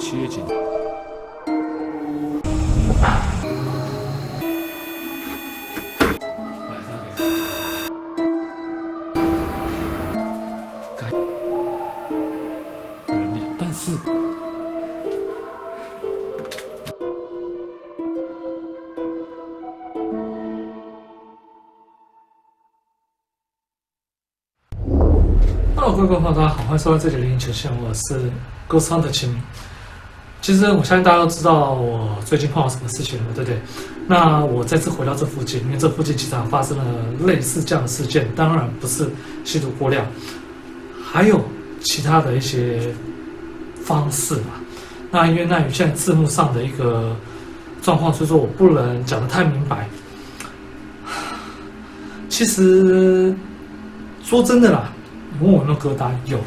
七月景。但是。各位观众，大家好，欢迎收看这集的灵异前线，我是 Ghost Hunter 秦明。其实我相信大家都知道我最近碰到什么事情了，对不对？那我再次回到这附近，因为这附近经常发生了类似这样的事件，当然不是吸毒过量，还有其他的一些方式嘛。那因为那现在字幕上的一个状况，所以说我不能讲得太明白。其实说真的啦。你问我有没有疙瘩？有，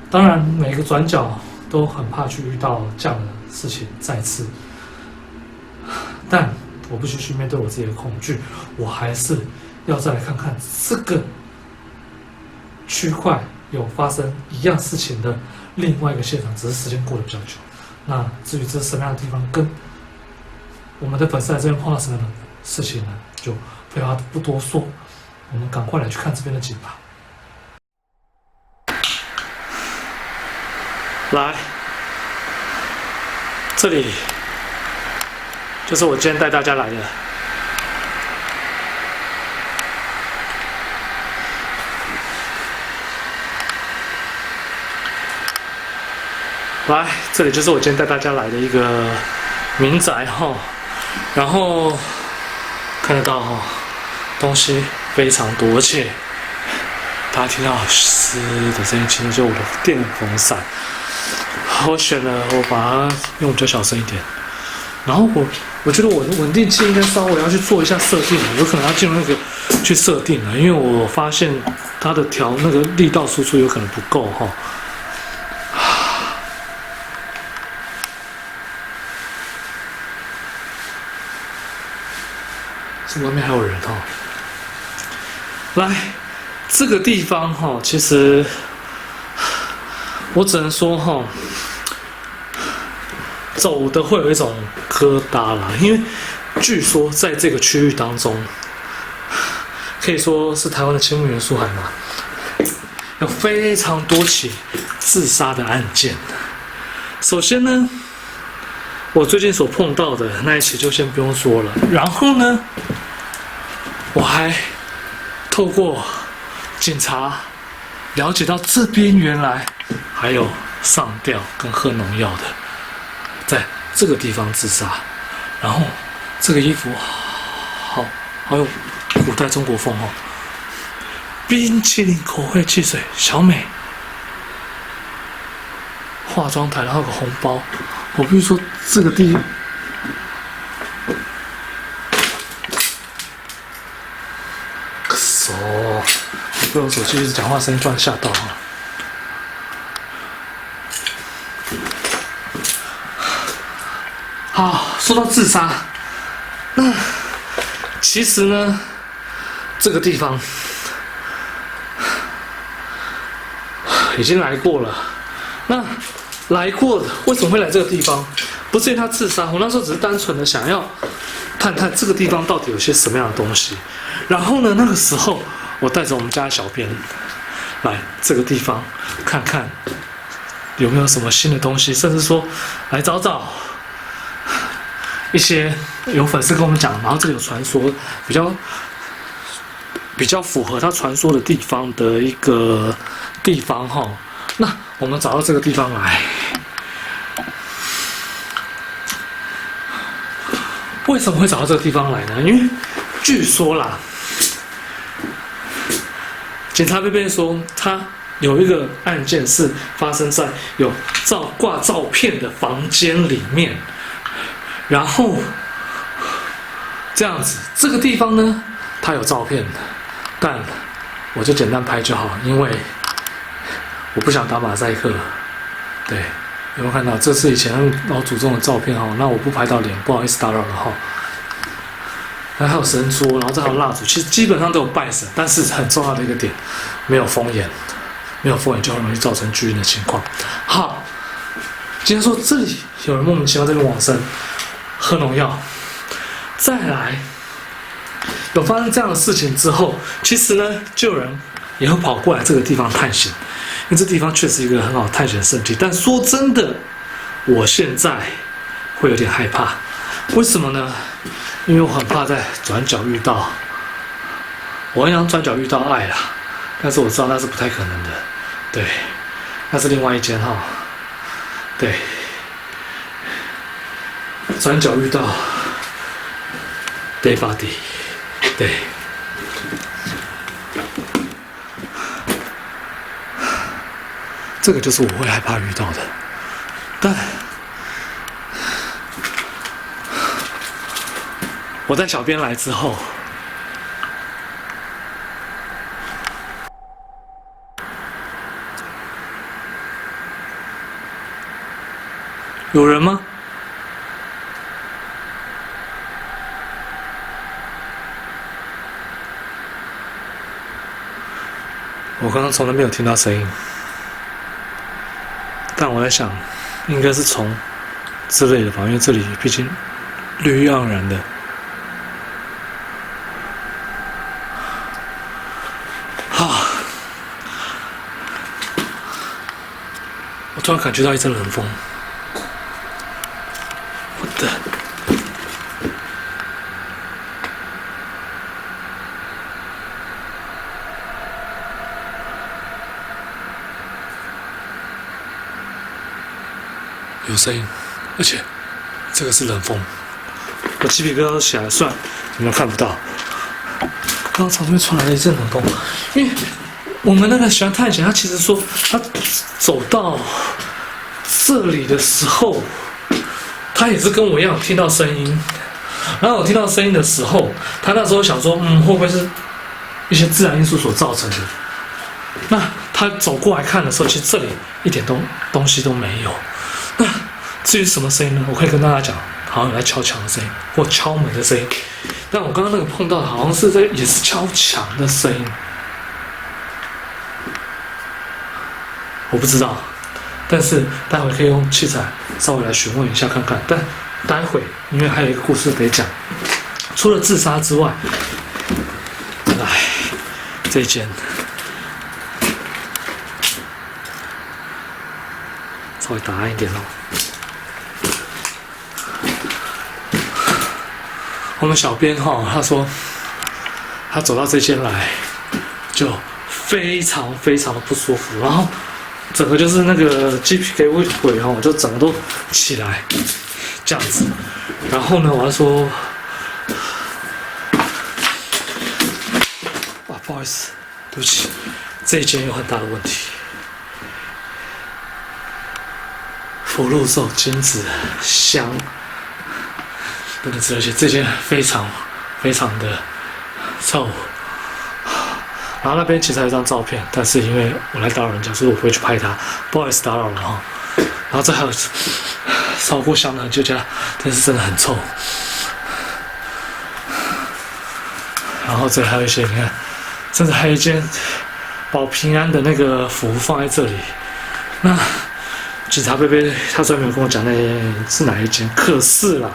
当然每个转角都很怕去遇到这样的事情再次，但我必须去面对我自己的恐惧，我还是要再来看看这个区块有发生一样事情的另外一个现场，只是时间过得比较久。那至于这是什么样的地方，跟我们的粉丝在这边碰到什么样的事情呢？就废话不多说，我们赶快来去看这边的景吧。来，这里就是我今天带大家来的。来，这里就是我今天带大家来的一个民宅哈，然后看得到哈，东西非常多，而且大家听到嘶的声音，其实就是我的电风扇。我选了，我把它用比较小声一点。然后我觉得我的稳定器应该稍微要去做一下设定，有可能要进入那个去设定了，因为我发现它的调那个力道输出有可能不够哈。是外面还有人哈。来，这个地方哈，其实我只能说哈。走的会有一种疙瘩啦，因为据说在这个区域当中，可以说是台湾的青木元素海嘛，有非常多起自杀的案件。首先呢，我最近所碰到的那一起就先不用说了，然后呢，我还透过警察了解到这边原来还有上吊跟喝农药的。在这个地方自杀，然后这个衣服好有古代中国风哦。冰淇淋口味汽水，小美化妆台，然后有个红包。我必须说这个地方，你被我手机一直讲话声音突然吓到哈。好，说到自杀，那其实呢，这个地方已经来过了。那来过的为什么会来这个地方？不是因为他自杀，我那时候只是单纯的想要看看这个地方到底有些什么样的东西。然后呢，那个时候我带着我们家的小编来这个地方看看有没有什么新的东西，甚至说来找找。一些有粉丝跟我们讲，然后这里有传说比较符合他传说的地方的一个地方哈。那我们找到这个地方来，为什么会找到这个地方来呢？因为据说啦，警察贝贝说他有一个案件是发生在有挂照片的房间里面。然后这样子，这个地方呢，它有照片，但我就简单拍就好，因为我不想打马赛克。对，有没有看到？这是以前老祖宗的照片哈，那我不拍到脸，不好意思打扰了哈。还有神桌，然后这还有蜡烛，其实基本上都有拜神，但是很重要的一个点，没有风眼，没有风眼就很容易造成巨晕的情况。好，今天说这里有人莫名其妙这边往生，喝农药，再来有发生这样的事情之后，其实呢，就有人也会跑过来这个地方探险，因为这地方确实一个很好探险的圣地。但说真的，我现在会有点害怕，为什么呢？因为我很怕在转角遇到，我很想转角遇到爱啦，但是我知道那是不太可能的，对，那是另外一间哈，对，转角遇到 Dead Body， 对，这个就是我会害怕遇到的，但我带小编来之后，有人吗？我刚刚从来没有听到声音，但我在想，应该是虫之类的吧，因为这里毕竟绿意盎然的。我突然感觉到一阵冷风，我的，有声音，而且这个是冷风，我鸡皮疙瘩都起来，虽然你们看不到，刚刚从这边传来了一阵冷风，因为我们那个喜欢探险，他其实说他走到这里的时候，他也是跟我一样听到声音。然后我听到声音的时候，他那时候想说，会不会是一些自然因素所造成的？那他走过来看的时候，其实这里一点东西都没有。那至于什么声音呢？我可以跟大家讲，好像有在敲墙的声音或敲门的声音。但我刚刚那个碰到的好像是也是敲墙的声音，我不知道。但是待会可以用器材稍微来询问一下看看。但待会因为还有一个故事得讲，除了自杀之外，来这一间稍微答案一点咯。我们小编他说他走到这间来就非常非常的不舒服，然后整个就是那个鸡皮疙瘩就整个都起来这样子。然后呢，我要说，不好意思，对不起，这一间有很大的问题。福禄寿、金子、香等等之类，而且这间非常非常的臭。然后那边其实还有一张照片，但是因为我来打扰人家，所以我不会去拍它，不好意思打扰了哈。然后这还有烧过香的痕迹，但是真的很臭。然后这还有一些，你看，甚至还有一件保平安的那个符放在这里。那警察贝贝他虽然没有跟我讲那是哪一间，可是啦，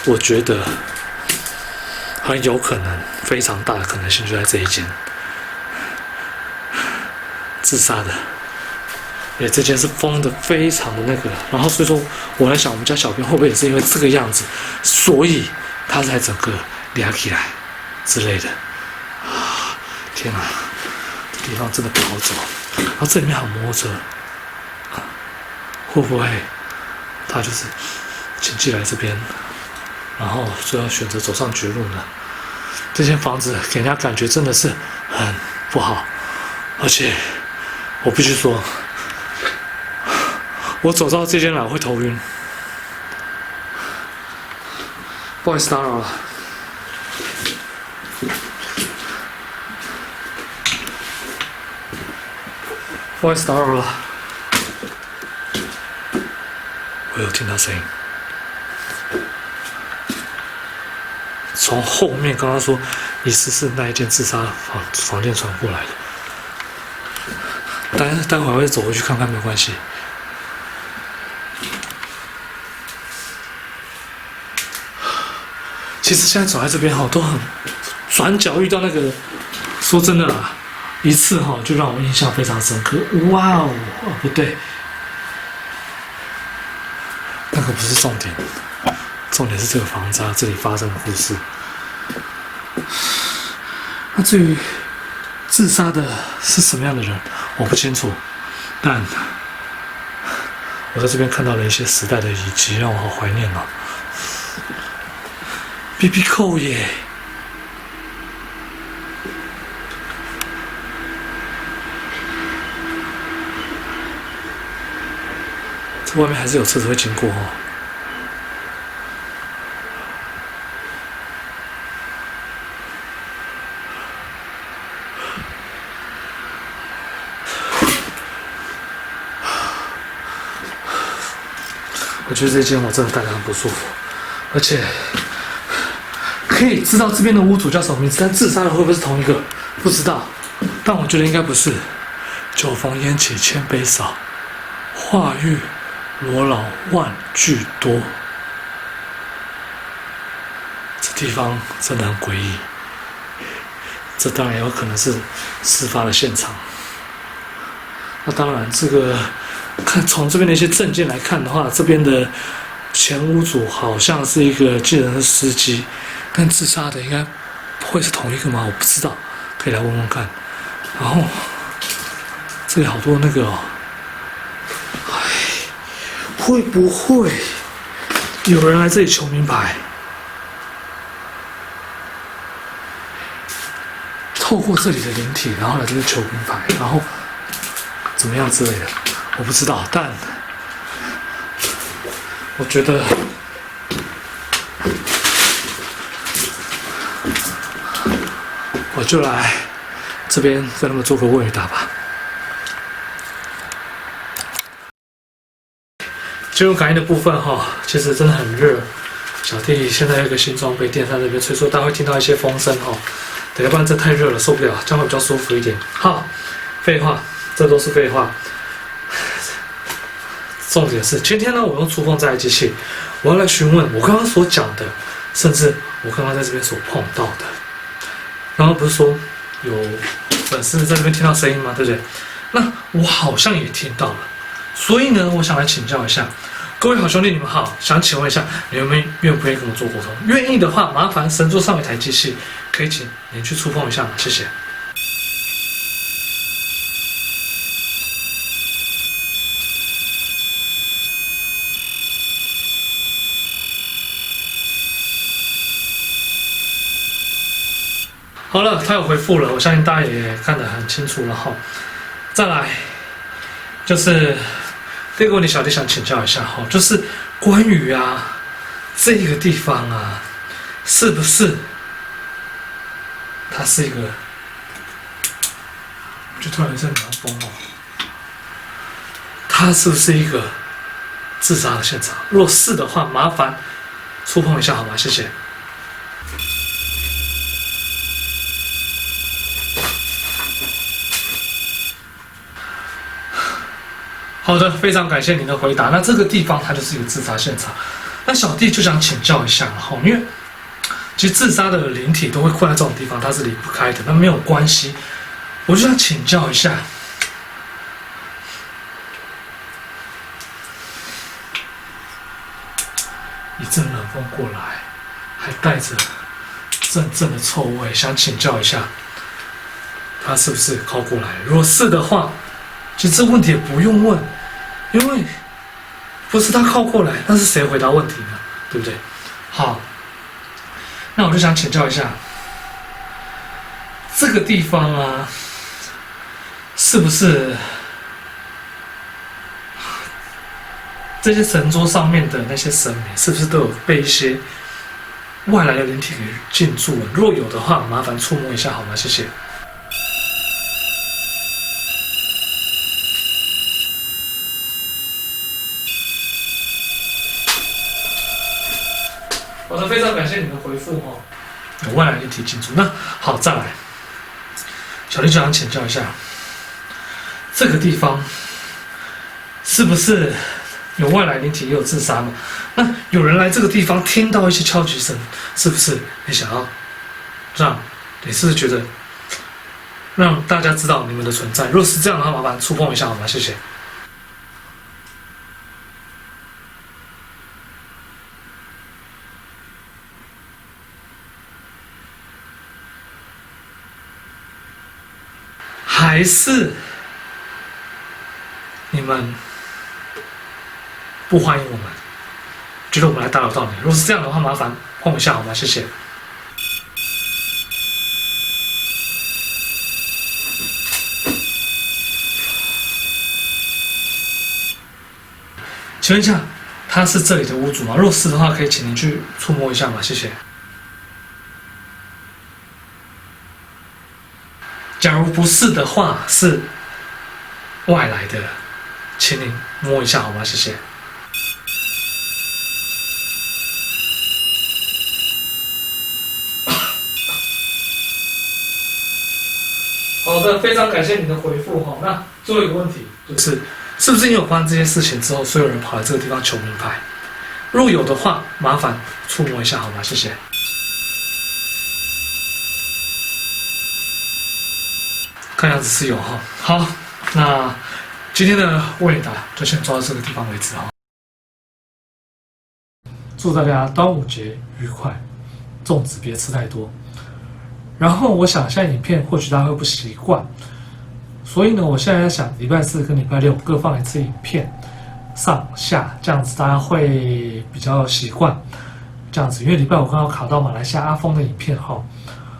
我觉得很有可能，非常大的可能性就在这一间。自杀的，这件是封的非常的那个，然后所以说我在想，我们家小编会不会也是因为这个样子，所以他才整个亮起来之类的。天哪，这地方真的不好走。然后这里面还有摩托车，会不会他就是亲戚来这边，然后最后选择走上绝路呢？这间房子给人家感觉真的是很不好，而且我必须说，我走到这间来我会头晕。不好意思打扰了。不好意思打扰了。我有听到声音，从后面刚刚说疑似是那一间自杀房间传过来的。待会儿会走回去看看，没有关系。其实现在走在这边哈，都很转角遇到那个，说真的啦，一次哈就让我印象非常深刻。哇哦，不对，那个不是重点，重点是这个房子这里发生的故事。那至于自杀的是什么样的人，我不清楚，但我在这边看到了一些时代的遗迹，让我好怀念哦。BB 扣耶！这外面还是有车子会经过哦。我觉得这间我真的待得很不舒服，而且可以知道这边的屋主叫什么名字，但自杀的会不会是同一个？不知道，但我觉得应该不是。酒逢烟起千杯少，话遇罗老万句多。这地方真的很诡异，这当然也有可能是事发的现场。那当然，这个看从这边的一些证件来看的话，这边的前屋主好像是一个计程车司机，但自杀的应该会是同一个吗？我不知道，可以来问问看。然后这里好多那个会不会有人来这里求名牌？透过这里的灵体，然后来这边求名牌，然后怎么样之类的，我不知道，但我觉得我就来这边跟他们做个问与答吧。进入感应的部分哈，其实真的很热。小弟现在有一个新装备，电扇这边吹出，大家会听到一些风声哈。要不然这太热了，受不了，这样会比较舒服一点。好，废话，这都是废话。重点是今天呢，我用触碰在机器，我要来询问我刚刚所讲的，甚至我刚刚在这边所碰到的。然后不是说有粉丝在这边听到声音吗？对不对？那我好像也听到了，所以呢，我想来请教一下各位好兄弟，你们好，想请问一下，你们愿不愿意跟我做沟通？愿意的话，麻烦神桌上有一台机器，可以请您去触碰一下吗？谢谢。好了，他有回复了，我相信大家也看得很清楚了哈。再来，就是第二个问题，小弟想请教一下哈，就是关于这个地方是不是它是一个，就突然一阵凉风哦，它是不是一个自杀的现场？若是的话，麻烦触碰一下好吗？谢谢。好的，非常感谢您的回答。那这个地方它就是一个自杀现场，那小弟就想请教一下哈，因为其实自杀的灵体都会困在这种地方，它是离不开的，那没有关系，我就想请教一下，一阵冷风过来，还带着阵阵的臭味，想请教一下，他是不是靠过来？如果是的话，其实这问题也不用问，因为不是他靠过来，那是谁回答问题呢？对不对？好，那我就想请教一下，这个地方是不是这些神桌上面的那些神明，是不是都有被一些外来的灵体给进驻了？若有的话，麻烦触摸一下好吗？谢谢。好的，非常感谢你的回复哦。有外来灵体进驻，那好，再来，小弟就想请教一下，这个地方是不是有外来灵体，也有自杀嘛。那有人来这个地方，听到一些敲击声，是不是你想要让？你是不是觉得让大家知道你们的存在？如果是这样的话，麻烦触碰一下好吗？谢谢。还是你们不欢迎我们，觉得我们来打扰到你？如果是这样的话，麻烦碰一下好吗？谢谢。请问一下，他是这里的屋主吗？如果是的话，可以请您去触摸一下吗？谢谢。假如不是的话，是外来的，请您摸一下好吗？谢谢。好的，非常感谢你的回复哈。那最后一个问题就是，是不是你有发生这件事情之后，所有人跑来这个地方求名牌？如果有的话，麻烦触摸一下好吗？谢谢。看样子是有哈。好，那今天的问答就先做到这个地方为止哈。祝大家端午节愉快，粽子别吃太多。然后我想现在影片或许大家会不习惯，所以呢，我现在在想礼拜四跟礼拜六各放一次影片，上下这样子大家会比较习惯。这样子，因为礼拜五刚好卡到马来西亚阿峰的影片哈。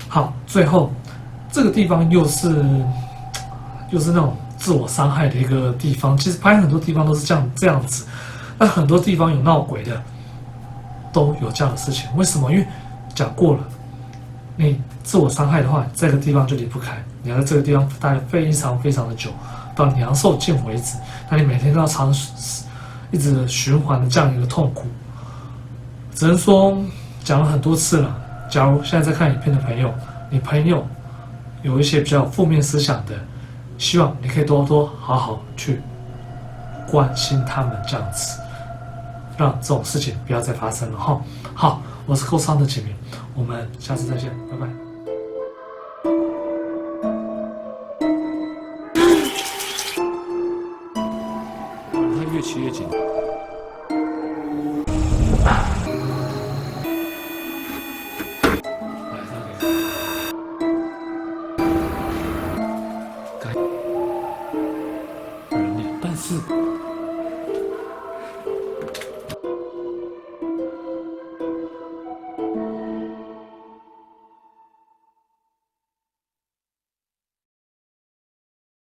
好，最后这个地方又是那种自我伤害的一个地方。其实拍很多地方都是这样子，那很多地方有闹鬼的，都有这样的事情。为什么？因为讲过了，你自我伤害的话，这个地方就离不开，你要在这个地方待非常非常的久，到你阳寿尽为止。那你每天都要一直循环的这样一个痛苦，只能说讲了很多次了。假如现在在看影片的朋友，你朋友有一些比较负面思想的，希望你可以多多好好去关心他们，这样子，让这种事情不要再发生了哈。好，我是 Ghost Hunter 景明，我们下次再见，拜拜。它越骑越紧。但是